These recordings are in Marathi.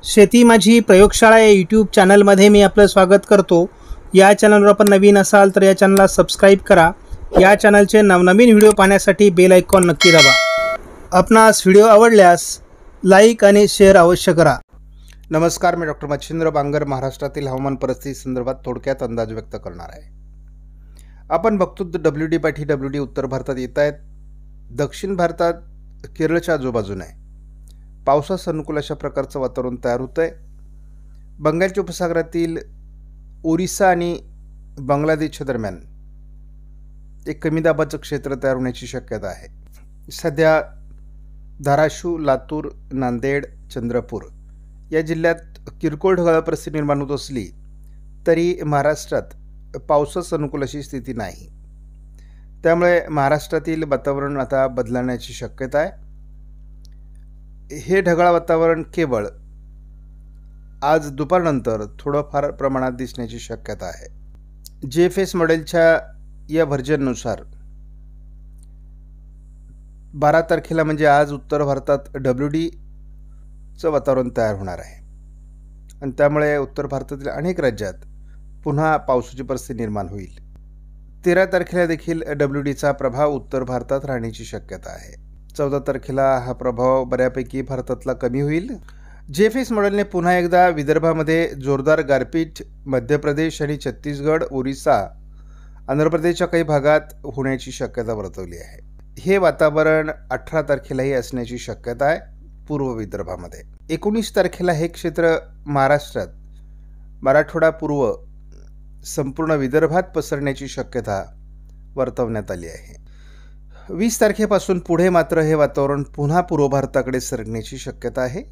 शेती माझी प्रयोगशाळा या यूट्यूब चॅनलमध्ये मी आपलं स्वागत करतो। या चॅनलवर आपण नवीन असाल तर या चॅनलला सबस्क्राईब करा। या चॅनलचे नवनवीन व्हिडिओ पाहण्यासाठी बेल आयकॉन नक्की दाबा। आपणास व्हिडिओ आवडल्यास लाईक आणि शेअर अवश्य करा। नमस्कार, मी डॉक्टर मच्छिंद्र बांगर महाराष्ट्रातील हवामान परिस्थिती संदर्भात थोडक्यात अंदाज व्यक्त करणार आहे। आपण बघतो WD पाठी WD उत्तर भारतात येत आहेत। दक्षिण भारतात केरळच्या आजूबाजूने पावसास अनुकूल अशा प्रकारचं वातावरण तयार होतं आहे। बंगालच्या उपसागरातील ओरिसा आणि बांगलादेशच्या दरम्यान एक कमी दाबाचं क्षेत्र तयार होण्याची शक्यता आहे। सध्या धाराशिव, लातूर, नांदेड, चंद्रपूर या जिल्ह्यात किरकोळ ढगाळ परिस्थिती निर्माण होत असली तरी महाराष्ट्रात पावसास अनुकूल अशी स्थिती नाही। त्यामुळे महाराष्ट्रातील वातावरण आता बदलण्याची शक्यता आहे। हे ढगाळ वातावरण केवळ आज दुपारनंतर थोडंफार प्रमाणात दिसण्याची शक्यता आहे। GFS मॉडेलच्या या व्हर्जननुसार 12 तारखेला म्हणजे आज उत्तर भारतात WDचं वातावरण तयार होणार आहे आणि त्यामुळे उत्तर भारतातील अनेक राज्यात पुन्हा पावसाची परिस्थिती निर्माण होईल। 13 तारखेला देखील WDचा प्रभाव उत्तर भारतात राहण्याची शक्यता आहे। 14 तारखेला हा प्रभाव बऱ्यापैकी भारतातला कमी होईल। GFS मॉडेलने पुन्हा एकदा विदर्भामध्ये जोरदार गारपीट मध्य प्रदेश आणि छत्तीसगड, ओरिसा, आंध्र प्रदेशच्या काही भागात होण्याची शक्यता वर्तवली आहे। हे वातावरण 18 तारखेलाही असण्याची शक्यता आहे पूर्व विदर्भामध्ये। 19 तारखेला हे क्षेत्र महाराष्ट्रात मराठवाडा पूर्व संपूर्ण विदर्भात पसरण्याची शक्यता वर्तवण्यात आली आहे। 20 तारखेपासून पुढे मात्र हे वातावरण पुन्हा पूर्व भारताकडे सरकण्याची शक्यता आहे।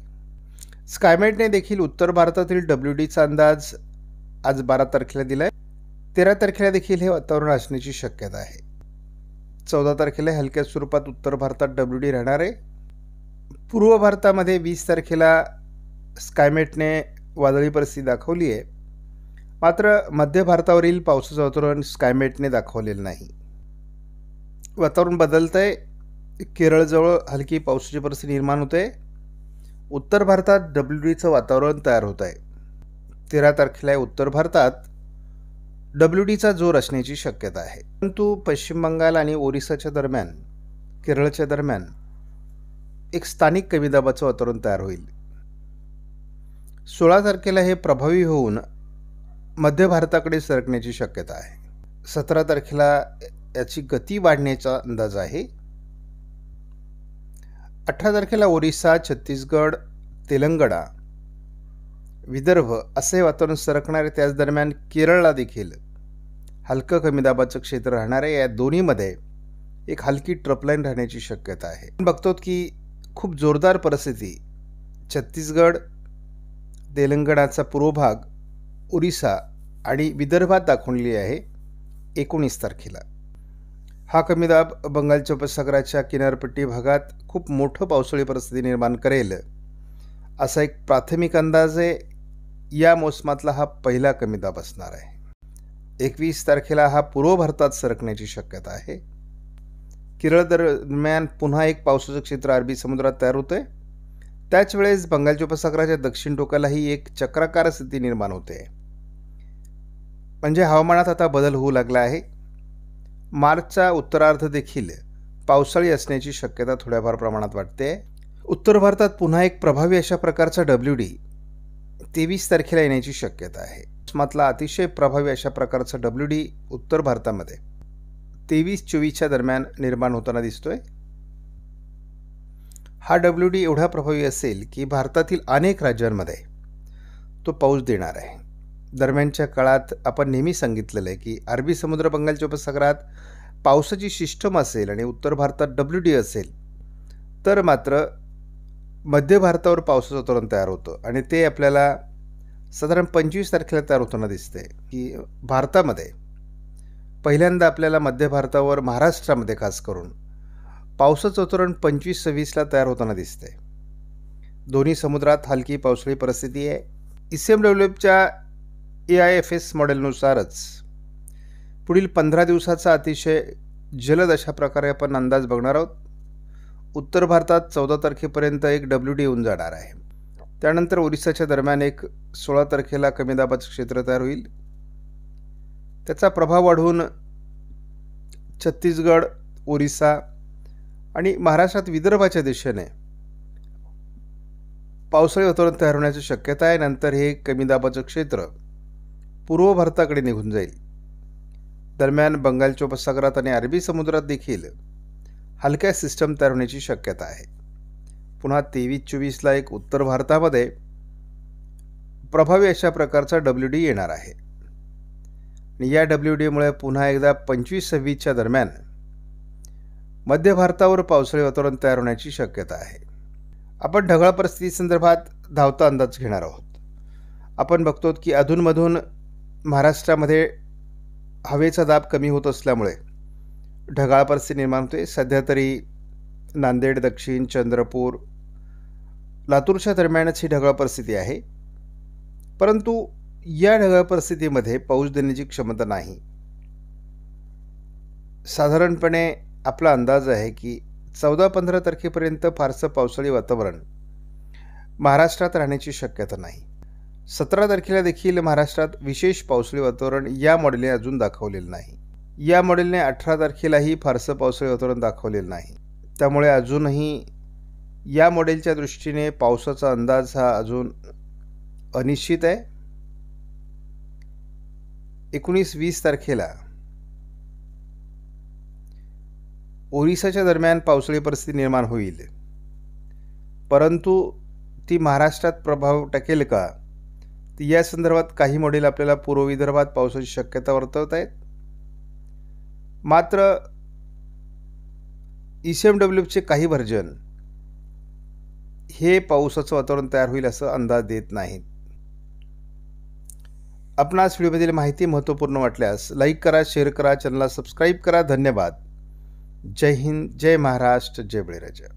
स्कायमेटने देखील उत्तर भारतातील WDचा अंदाज आज 12 तारखेला दिलाय। 13 तारखेला देखील हे वातावरण असण्याची शक्यता आहे। 14 तारखेला हलक्या स्वरूपात उत्तर भारतात WD राहणार आहे। पूर्व भारतामध्ये 20 तारखेला स्कायमेटने वादळी परिस्थिती दाखवली आहे, मात्र मध्य भारतावरील पावसाचं वातावरण स्कायमेटने दाखवलेलं नाही। वातावरण बदलतंय। केरळजवळ हलकी पावसाची परिस्थिती निर्माण होते। उत्तर भारतात WDचं वातावरण तयार होत आहे। 13 तारखेला उत्तर भारतात WDचा जोर असण्याची शक्यता आहे, परंतु पश्चिम बंगाल आणि ओरिसाच्या दरम्यान, केरळच्या दरम्यान एक स्थानिक कमी दाबाचं वातावरण तयार होईल। 16 तारखेला हे प्रभावी होऊन मध्य भारताकडे सरकण्याची शक्यता आहे। 17 तारखेला याची गती वाढण्याचा अंदाज आहे। 18 तारखेला ओरिसा, छत्तीसगड, तेलंगणा, विदर्भ असे वातावरण सरकणार आहे। त्याच दरम्यान केरळला देखील हलकं कमी दाबाचं क्षेत्र राहणार आहे। या दोन्हीमध्ये एक हलकी ट्रपलाईन राहण्याची शक्यता आहे। बघतो की खूप जोरदार परिस्थिती छत्तीसगड, तेलंगणाचा पूर्व भाग, ओरिसा आणि विदर्भात दाखवली आहे 19 तारखेला। हा कमी दाब बंगालच्या उपसागराच्या किनारपट्टी भागात खूप मोठं पावसाळी परिस्थिती निर्माण करेल असा एक प्राथमिक अंदाज आहे। या मोसमातला हा पहिला कमी दाब असणार आहे। 21 तारखेला हा पूर्व भारतात सरकण्याची शक्यता आहे। केरळ दरम्यान पुन्हा एक पावसाचं क्षेत्र अरबी समुद्रात तयार होतंय। त्याच वेळेस बंगालच्या उपसागराच्या दक्षिण टोकालाही एक चक्राकार स्थिती निर्माण होते। म्हणजे हवामानात आता बदल होऊ लागला आहे। मार्चचा उत्तरार्ध देखील पावसाळी असण्याची शक्यता थोड्याफार प्रमाणात वाटते। उत्तर भारतात पुन्हा एक प्रभावी अशा प्रकारचा WD 23 तारखेला येण्याची शक्यता आहे। मोसमातला अतिशय प्रभावी अशा प्रकारचा WD उत्तर भारतामध्ये 23-24च्या दरम्यान निर्माण होताना दिसतोय। हा WD एवढा प्रभावी असेल की भारतातील अनेक राज्यांमध्ये तो पाऊस देणार आहे। दरम्यानच्या काळात आपण नेहमी सांगितलेलं आहे की अरबी समुद्र, बंगालच्या उपसागरात पावसाची सिस्टम असेल आणि उत्तर भारतात WD असेल तर मात्र मध्य भारतावर पावसाचं वातावरण तयार होतं आणि ते आपल्याला साधारण 25 तारखेला तयार होताना दिसते की भारतामध्ये पहिल्यांदा आपल्याला मध्य भारतावर, महाराष्ट्रामध्ये खास करून पावसाचं वातावरण 25-26ला तयार होताना दिसते। दोन्ही समुद्रात हलकी पावसाळी परिस्थिती आहे। ECMWFच्या AIFS मॉडेलनुसारच पुढील 15 दिवसाचा अतिशय जलद अशा प्रकारे आपण अंदाज बघणार आहोत। उत्तर भारतात 14 तारखेपर्यंत एक WD येऊन जाणार आहे। त्यानंतर ओरिसाच्या दरम्यान एक 16 तारखेला कमी दाबाचं क्षेत्र तयार होईल. त्याचा प्रभाव वाढून छत्तीसगड, ओरिसा आणि महाराष्ट्रात विदर्भाच्या दिशेने पावसाळी वातावरण तयार होण्याची शक्यता आहे. नंतर हे कमी दाबाचं क्षेत्र पूर्व भारताकडे निघून जाईल. दरम्यान बंगालच्या उपसागरात आणि अरबी समुद्रात देखील हलक्या सिस्टम तयार होण्याची शक्यता आहे. पुन्हा 23-24ला एक उत्तर भारतामध्ये प्रभावी अशा प्रकारचा WD येणार आहे. आणि या WDमुळे पुन्हा एकदा 25-26च्या दरम्यान मध्य भारतावर पावसाळी वातावरण तयार होण्याची शक्यता आहे. आपण ढगाळ परिस्थिती संदर्भात धावता अंदाज घेणार आहोत. आपण बघतो की अधूनमधून महाराष्ट्रामध्ये हवेचा दाब कमी होत असल्यामुळे ढगाळ परिस्थिती निर्माण होते. सध्या तरी नांदेड, दक्षिण, चंद्रपूर, लातूरच्या दरम्यानच ही ढगाळ परिस्थिती आहे. परंतु या ढगाळ परिस्थितीमध्ये पाऊस देण्याची क्षमता नाही. साधारणपणे आपला अंदाज आहे की 14-15 तारखेपर्यंत फारसं पावसाळी वातावरण महाराष्ट्रात राहण्याची शक्यता नाही. 17 तारखेला देखील महाराष्ट्रात विशेष पावसाळी वातावरण या मॉडेलने अजून दाखवलेलं नाही. या मॉडेलने 18 तारखेलाही फारसं पावसाळी वातावरण दाखवलेलं नाही. त्यामुळे अजूनही या मॉडेलच्या दृष्टीने पावसाचा अंदाज हा अजून अनिश्चित आहे. 19-20 तारखेला ओरिसाच्या दरम्यान पावसाळी परिस्थिती निर्माण होईल. परंतु ती महाराष्ट्रात प्रभाव टाकेल का, या संदर्भात काही मॉडेल आपल्याला पूर्व विदर्भात पावसाची शक्यता वर्तवत आहेत. मात्र ECMWचे काही व्हर्जन हे पावसाचं वातावरण तयार होईल असं अंदाज देत नाहीत. आपणास व्हिडिओमधील माहिती महत्त्वपूर्ण वाटल्यास लाईक करा, शेअर करा, चॅनलला सबस्क्राईब करा. धन्यवाद. जय हिंद, जय महाराष्ट्र, जय बळीराजा.